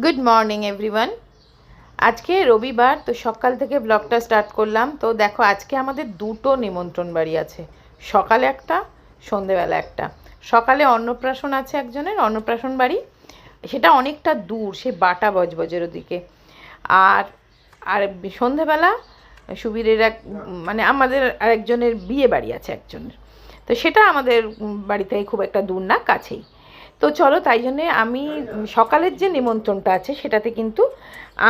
Good morning everyone. আজকে রবিবার, তো সকাল থেকে ব্লগটা স্টার্ট করলাম। তো দেখো, আজকে আমাদের দুটো নিমন্ত্রণ বাড়ি আছে, সকালে একটা, সন্ধেবেলা একটা। সকালে অন্নপ্রাশন আছে একজনের, অন্নপ্রাশন বাড়ি, সেটা অনেকটা দূর, সে বাটা বজবজের ওদিকে। আর আর সন্ধেবেলা সুবীরের এক মানে আমাদের আরেকজনের বিয়ে বাড়ি আছে একজনের, তো সেটা আমাদের বাড়ি থেকে খুব একটা দূর না, কাছেই। তো চলো, তাই জন্যে আমি সকালের যে নিমন্ত্রণটা আছে সেটাতে কিন্তু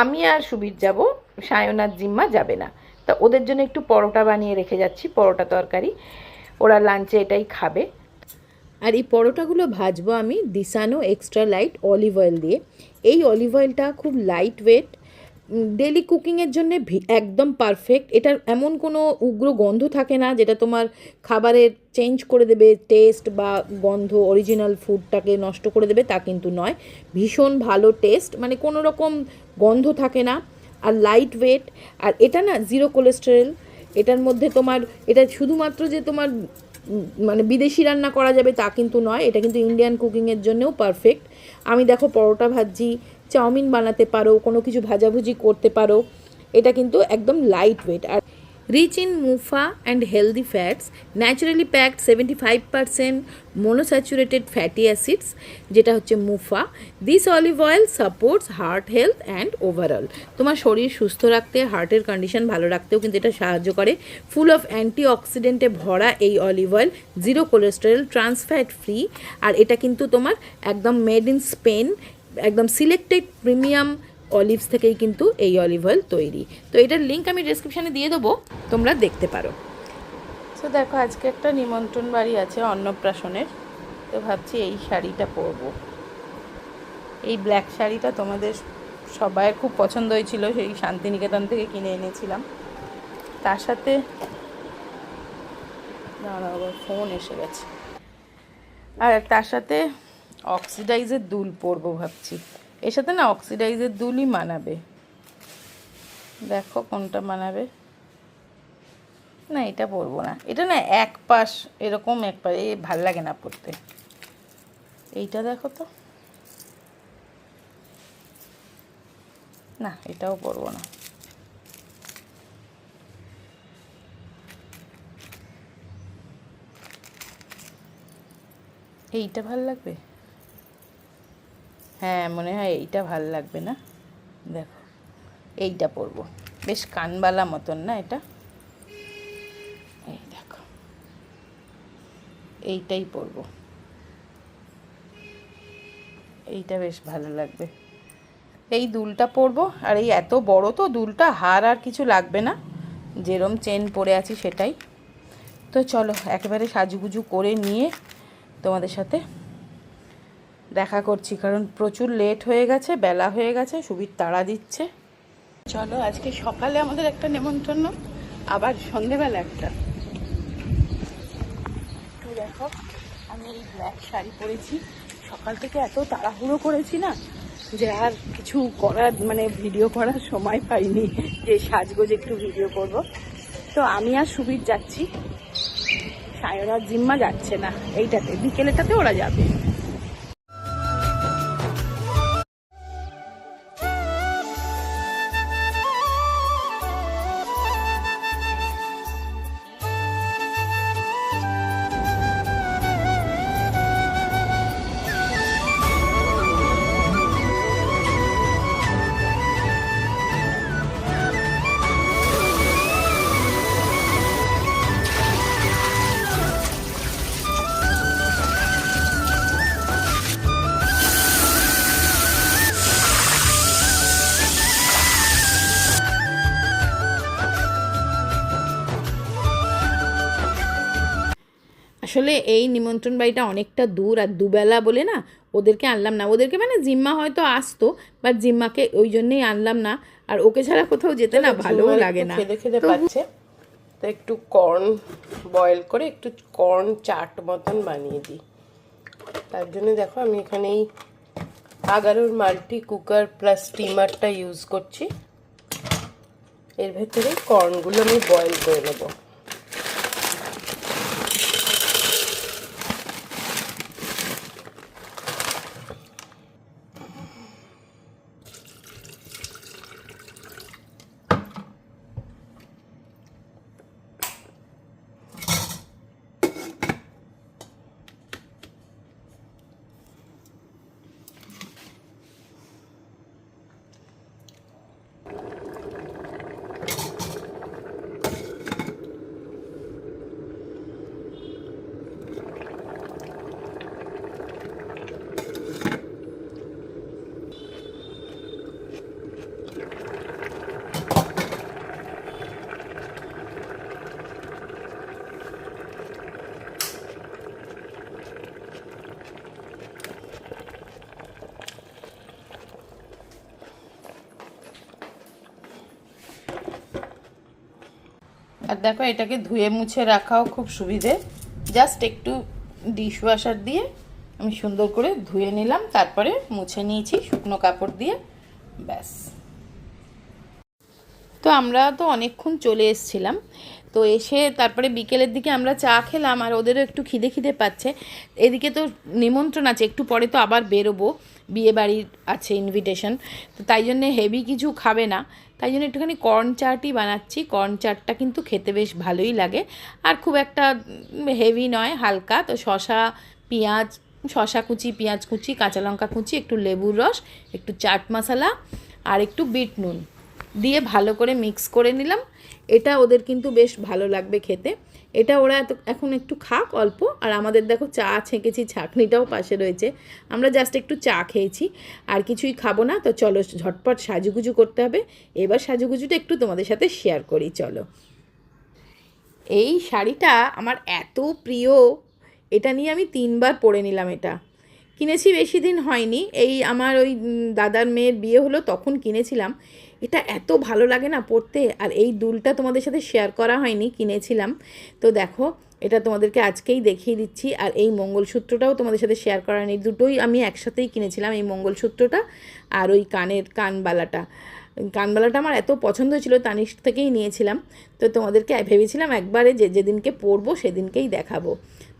আমি আর সুবীর যাব, সায়নার জিম্মা যাবে না। তা ওদের জন্য একটু পরোটা বানিয়ে রেখে যাচ্ছি, পরোটা তরকারি, ওরা লাঞ্চে এটাই খাবে। আর এই পরোটাগুলো ভাজবো আমি দিসানো এক্সট্রা লাইট অলিভ অয়েল দিয়ে। এই অলিভ অয়েলটা খুব লাইট ওয়েট, ডেলি কুকিংয়ের জন্য একদম পারফেক্ট। এটার এমন কোনো উগ্র গন্ধ থাকে না যেটা তোমার খাবারের চেঞ্জ করে দেবে, টেস্ট বা গন্ধ অরিজিনাল ফুডটাকে নষ্ট করে দেবে, তা কিন্তু নয়। ভীষণ ভালো টেস্ট, মানে কোনো রকম গন্ধ থাকে না, আর লাইট ওয়েট। আর এটা না জিরো কোলেস্টেরল। এটার মধ্যে তোমার, এটা শুধুমাত্র যে তোমার মানে বিদেশি রান্না করা যাবে তা কিন্তু নয়, এটা কিন্তু ইন্ডিয়ান কুকিংয়ের জন্যও পারফেক্ট। আমি দেখো পরোটা ভাজি, চাউমিন বানাতে পারো, কোনো কিছু ভাজাভুজি করতে পারো। এটা কিন্তু একদম লাইট ওয়েট আর rich in MUFA and healthy fats, naturally packed 75% monounsaturated fatty acids, যেটা হচ্ছে MUFA. This olive oil supports heart health and overall. তোমার শরীর সুস্থ রাখতে, হার্টের কন্ডিশন ভালো রাখতেও কিন্তু এটা সাহায্য করে। ফুল অফ অ্যান্টিঅক্সিডেন্টে ভরা এই olive oil, zero cholesterol, trans fat free. আর এটা কিন্তু তোমার একদম মেড ইন স্পেন, একদম সিলেক্টেড প্রিমিয়াম অলিভস থেকেই কিন্তু এই অলিভ অয়েল তৈরি। তো এটার লিঙ্ক আমি ডেসক্রিপশানে দিয়ে দেবো, তোমরা দেখতে পারো। তো দেখো, আজকে একটা নিমন্ত্রণ বাড়ি আছে অন্নপ্রাশনের, তো ভাবছি এই শাড়িটা পরবো। এই ব্ল্যাক শাড়িটা তোমাদের সবাই খুব পছন্দ হয়েছিল, সেই শান্তিনিকেতন থেকে কিনে এনেছিলাম। তার সাথে আবার ফোন এসে গেছে, আর তার সাথে অক্সিডাইজের দুল পরবো ভাবছি। এর সাথে না অক্সিডাইজের দুলই মানাবে, দেখো কোনটা মানাবে। না, এটা পরবো না, এটা না এক পাশ এরকম, এক পাশ এই ভাল লাগে না পরতে। এইটা দেখো তো, না এটাও পরবো না। এইটা ভাল লাগবে, হ্যাঁ মনে হয় এইটা ভাল লাগবে না। দেখো এইটা পরবো, বেশ কানবালা মতন না এটা। এই দেখো, এইটাই পরবো, এইটা বেশ ভালো লাগবে। এই দুলটা পরবো, আর এই এত বড় তো দুলটা, হার আর কিছু লাগবে না, যেরম চেন পরে আছি সেটাই। তো চলো একেবারে সাজুগুজু করে নিয়ে তোমাদের সাথে দেখা করছি, কারণ প্রচুর লেট হয়ে গেছে, বেলা হয়ে গেছে, সুবীর তাড়া দিচ্ছে। চলো, আজকে সকালে আমাদের একটা নেমন্তন্ন, আবার সন্ধেবেলা একটা। তো দেখো, আমি এই ব্ল্যাক শাড়ি পরেছি, সকাল থেকে এত তাড়াহুড়ো করেছি না যে আর কিছু করার মানে ভিডিও করার সময় পাইনি, যে সাজগোজ একটু ভিডিও করব। তো আমি আর সুবীর যাচ্ছি, সায়নার জিম্মা যাচ্ছে না, এইটাতে বিকেলেটাতে ওরা যাবে। আসলে এই নিমন্ত্রণ বাড়িটা অনেকটা দূর, আর দুবেলা বলে না ওদেরকে আনলাম না। ওদেরকে মানে জিম্মা হয়তো আসতো, বাট জিম্মাকে ওই জন্যেই আনলাম না। আর ওকে ছাড়া কোথাও যেতে না ভালোও লাগে না। খেতে খেতে পাচ্ছে, তো একটু কর্ন বয়েল করে একটু কর্ন চাট মতন বানিয়ে দিই। তার জন্য দেখো আমি এখানে এই আগারোর মাল্টি কুকার প্লাস স্টিমারটা ইউজ করছি। এর ভেতরে কর্নগুলো আমি বয়েল করে নেবো। আর দেখো এটাকে ধুয়ে মুছে রাখাও খুব সুবিধে, জাস্ট একটু ডিশ ওয়াশার দিয়ে আমি সুন্দর করে ধুয়ে নিলাম, তারপরে মুছে নিয়েছি শুকনো কাপড় দিয়ে, ব্যাস। তো আমরা তো অনেকক্ষণ চলে এসেছিলাম, তো এসে তারপরে বিকেলের দিকে আমরা চা খেলাম, আর ওদেরও একটু খিদে খিদে পাচ্ছে। এদিকে তো নিমন্ত্রণ আছে, একটু পরে তো আবার বেরোবো, বিয়ে বাড়ির আছে ইনভিটেশন, তো তাই জন্যে হেভি কিছু খাবে না, তাই জন্য একটুখানি কর্ন চাটই বানাচ্ছি। কর্ন চাটটা কিন্তু খেতে বেশ ভালোই লাগে, আর খুব একটা হেভি নয়, হালকা। তো শশা কুচি, পেঁয়াজ কুচি, কাঁচা লঙ্কা কুচি, একটু লেবুর রস, একটু চাট মশলা আর একটু বিট নুন দিয়ে ভালো করে মিক্স করে নিলাম। এটা ওদের কিন্তু বেশ ভালো লাগবে খেতে। এটা ওরা এখন একটু খাক অল্প, আর আমাদের দেখো চা ছেঁকেছি, ছাঁকনিটাও পাশে রয়েছে, আমরা জাস্ট একটু চা খেয়েছি, আর কিছুই খাবো না। তো চলো ঝটপট সাজুগুজু করতে হবে, এবার সাজুগুজুটা একটু তোমাদের সাথে শেয়ার করি, চলো। এই শাড়িটা আমার এত প্রিয়, এটা নিয়ে আমি 3বার পরে নিলাম। এটা কিনেছি বেশি দিন হয়নি, এই আমার ওই দাদার মেয়ের বিয়ে হলো তখন কিনেছিলাম। এটা এত ভালো লাগে না পরতে, আর এই দুলটা তোমাদের সাথে শেয়ার করা হয়নি, কিনেছিলাম। তো দেখো এটা তোমাদেরকে আজকেই দেখিয়ে দিচ্ছি, আর এই মঙ্গলসূত্রটাও তোমাদের সাথে শেয়ার করা হয়নি, দুটোই আমি একসাথেই কিনেছিলাম, এই মঙ্গলসূত্রটা আর ওই কানবালাটা। আমার এত পছন্দ হয়েছিল, তানিশ থেকেই নিয়েছিলাম। তো তোমাদেরকে ভেবেছিলাম একবারে যেদিনকে পরবো সেদিনকেই দেখাবো।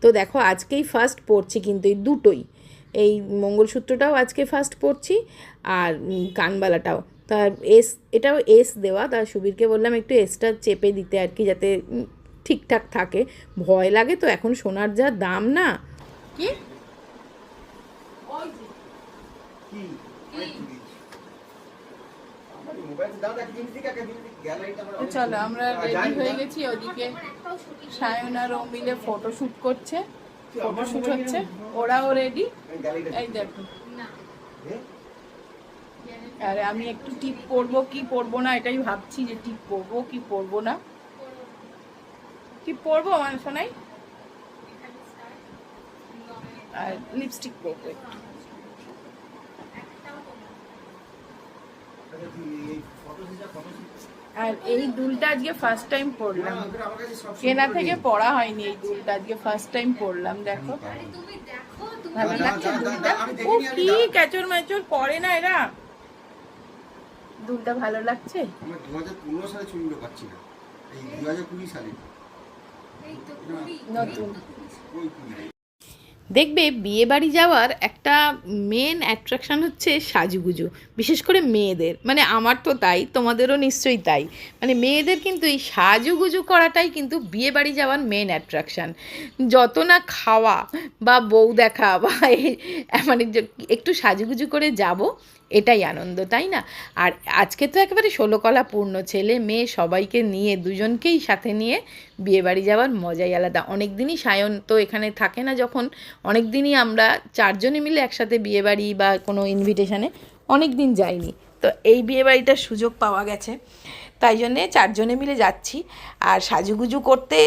তো দেখো আজকেই ফার্স্ট পরছি কিন্তু এই দুটোই, এই মঙ্গলসূত্রটাও আজকে ফার্স্ট পরছি, আর কানবালাটাও। তার এটাও এস দেওয়া, তার সুবীরকে বললাম একটু এসটা চেপে দিতে আর কি, যাতে ঠিকঠাক থাকে। ভয় লাগে তো, এখন সোনার যা দাম না। কি চলো আমরা রেডি হয়ে গেছি, ওদিকে সায়ন আর ও মিলে ফটোশ্যুট করছে, ফটোশ্যুট হচ্ছে, ওরাও রেডি। এই দেখো, আরে আমি একটু টিপ পরবো কি পরবো না এটাই ভাবছি, যে টিপ পরবো কি পরবো না। টিপ পরবো মানে শোনাই, আর লিপস্টিক পরবো একটু। আর এই দুলটা আজকে ফার্স্ট টাইম পরলাম, কেনা থেকে পরা হয়নি, এই দুলটা আজকে ফার্স্ট টাইম পরলাম। দেখো ভালো লাগছে দুলটা, ও কি ক্যাচর ম্যাচর পরে না এরা, দুলটা ভালো লাগছে। আমরা 2015 সালে চুড়িগুলো পাচ্ছি না, এই 2020 সালে নতুন। দেখবে বিয়ে বাড়ি যাওয়ার একটা মেন অ্যাট্রাকশান হচ্ছে সাজুগুজু, বিশেষ করে মেয়েদের, মানে আমার তো তাই, তোমাদেরও নিশ্চয়ই তাই। মানে মেয়েদের কিন্তু এই সাজুগুজু করাটাই কিন্তু বিয়ে বাড়ি যাওয়ার মেন অ্যাট্রাকশান। যত না খাওয়া বা বউ দেখা বা মানে একটু সাজুগুজু করে যাব, এটাই আনন্দ, তাই না? আর আজকে তো একেবারে 16 কলা পূর্ণ, ছেলে মেয়ে সবাইকে নিয়ে, দুজনকেই সাথে নিয়ে বিয়েবাড়ি যাওয়ার মজাই আলাদা। অনেক দিনই সায়ন তো এখানে থাকে না, যখন অনেক দিনই আমরা 4 জনে মিলে একসাথে বিয়েবাড়ি বা কোনো ইনভিটেশনে অনেক দিন যাইনি, তো এই বিয়েবাড়িটার সুযোগ পাওয়া গেছে, তাই জন্যে 4 জনে মিলে যাচ্ছি। আর সাজুগুজু করতে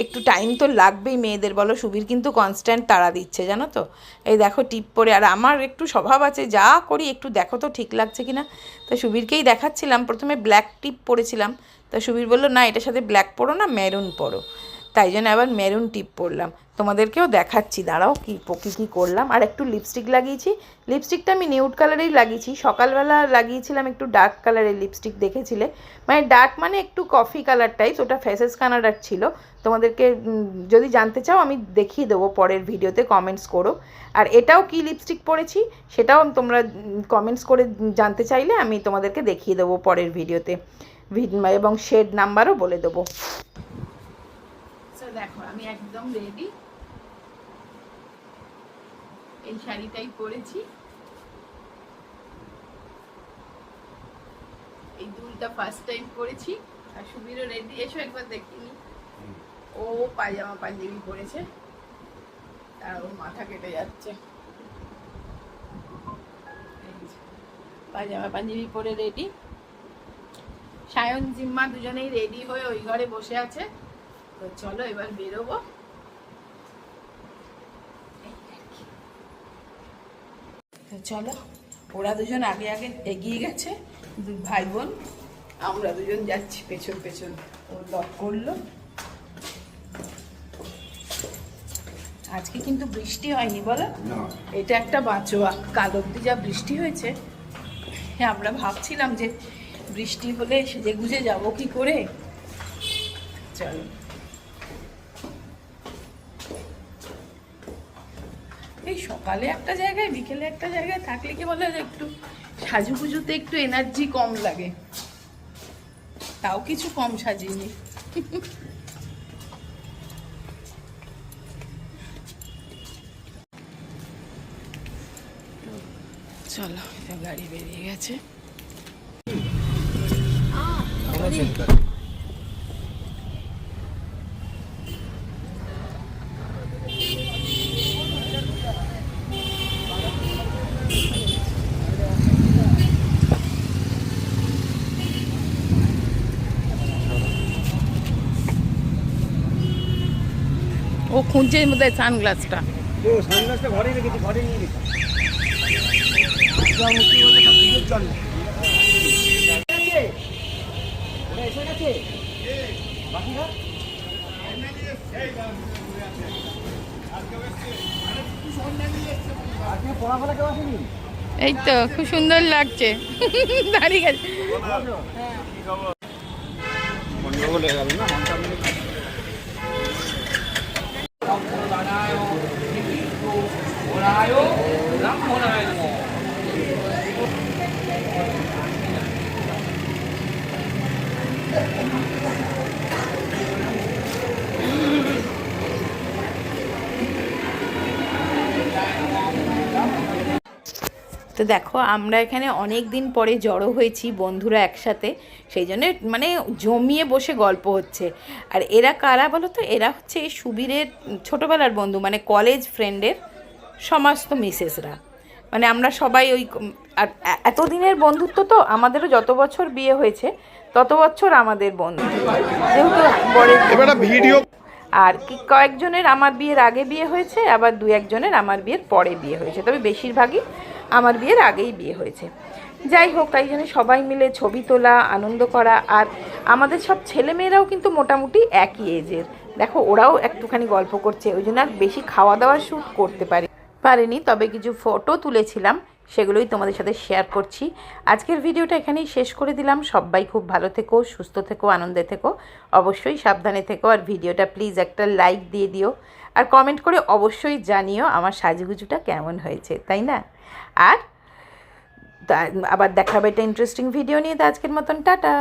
একটু টাইম তো লাগবেই মেয়েদের, বলো। সুবীর কিন্তু কনস্ট্যান্ট তাড়া দিচ্ছে, জানো তো। এই দেখো টিপ পরে, আর আমার একটু স্বভাব আছে, যা করি একটু দেখো তো ঠিক লাগছে কি না। তো সুবীরকেই দেখাচ্ছিলাম, প্রথমে ব্ল্যাক টিপ পরেছিলাম, তা সুবীর বললো না এটার সাথে ব্ল্যাক পরো না, মেরুন পরো, তাই জন্য আবার মেরুন টিপ পরলাম। তোমাদেরকেও দেখাচ্ছি, দাঁড়াও কী করলাম। আর একটু লিপস্টিক লাগিয়েছি, লিপস্টিকটা আমি নিউড কালারেই লাগিয়েছি, সকালবেলা লাগিয়েছিলাম একটু ডার্ক কালারের লিপস্টিক, দেখেছিলে, মানে ডার্ক মানে একটু কফি কালার টাইপ, ওটা ফেসেস কানাডার ছিল। তোমাদেরকে যদি জানতে চাও আমি দেখিয়ে দেবো পরের ভিডিওতে, কমেন্টস করো। আর এটাও কি লিপস্টিক পরেছি সেটাও তোমরা কমেন্টস করে জানতে চাইলে আমি তোমাদেরকে দেখিয়ে দেবো পরের ভিডিওতে, এবং শেড নাম্বারও বলে দেবো। দেখো আমি একদম রেডি, এই শাড়িটাই পরেছি, এই দুলটা ফার্স্ট টাইম পরেছি। আর সুবীরও রেডি, এসো একবার দেখিনি, ও পায়জামা পাঞ্জাবি পরেছে, আর ওর মাথা কেটে যাচ্ছে, পায়জামা পাঞ্জাবি পরে রেডি। সায়ন জিম্মা দুজনেই রেডি হয়ে ওই ঘরে বসে আছে। তো চলো এবার বেরোবো। তো চলো, ওরা দুজন আগে আগে এগিয়ে গেছে, ভাই বোন, আমরা দুজন যাচ্ছি পেছন পেছন। ও লক করলো। আজকে কিন্তু বৃষ্টি হয়নি বলো, না এটা একটা বাঁচোয়া। কাল অব্দি যা বৃষ্টি হয়েছে, আমরা ভাবছিলাম যে বৃষ্টি হলে সেজে গুজে যাবো কি করে। চলো, এই সকালে একটা জায়গায় বিকেলে একটা জায়গায় থাকলে কি বলে একটু সাজুগুজুতে একটু এনার্জি কম লাগে। তাও কিছু কম সাজিনি। চলো, গাড়ি বেরিয়ে গেছে। ও খুঁজছে মধ্যে সানগ্লাসটা। ও সানগ্লাসটা ঘরে রেখেছি, ঘরে নিয়ে গেছি। এই তো খুব সুন্দর লাগছে, দাঁড়িয়ে গেছে। তো দেখো, আমরা এখানে অনেক দিন পরে জড়ো হয়েছি বন্ধুরা একসাথে, সেই জন্য মানে জমিয়ে বসে গল্প হচ্ছে। আর এরা কারা বলো তো? এরা হচ্ছে এই সুবীরের ছোটোবেলার বন্ধু, মানে কলেজ ফ্রেন্ডের সমস্ত মিসেসরা। মানে আমরা সবাই ওই, আর এতদিনের বন্ধুত্ব তো আমাদেরও, যত বছর বিয়ে হয়েছে তত বছর আমাদের বন্ধু, যেহেতু বড় ভিডিও। আর কি কয়েকজনের আমার বিয়ের আগে বিয়ে হয়েছে, আবার দু একজনের আমার বিয়ের পরে বিয়ে হয়েছে, তবে বেশিরভাগই আমার বিয়ের আগেই বিয়ে হয়েছে। যাই হোক, তাই জন্য সবাই মিলে ছবি তোলা, আনন্দ করা। আর আমাদের সব ছেলেমেয়েরাও কিন্তু মোটামুটি একই এজের। দেখো, ওরাও একটুখানি গল্প করছে, ওই জন্য আর বেশি খাওয়া দাওয়ার শ্যুট করতে পারিনি, তবে কিছু ফটো তুলেছিলাম, সেগুলোই তোমাদের সাথে শেয়ার করছি। আজকের ভিডিওটা এখানেই শেষ করে দিলাম। সবাই খুব ভালো থেকো, সুস্থ থেকো, আনন্দে থেকো, অবশ্যই সাবধানে থেকো। আর ভিডিওটা প্লিজ একটা লাইক দিয়ে দিও, আর কমেন্ট করে অবশ্যই জানিও আমার সাজুগুজুটা কেমন হয়েছে, তাই না? আর আবার দেখা হবে একটা ইন্টারেস্টিং ভিডিও নিয়ে। তো আজকের মতন টাটা।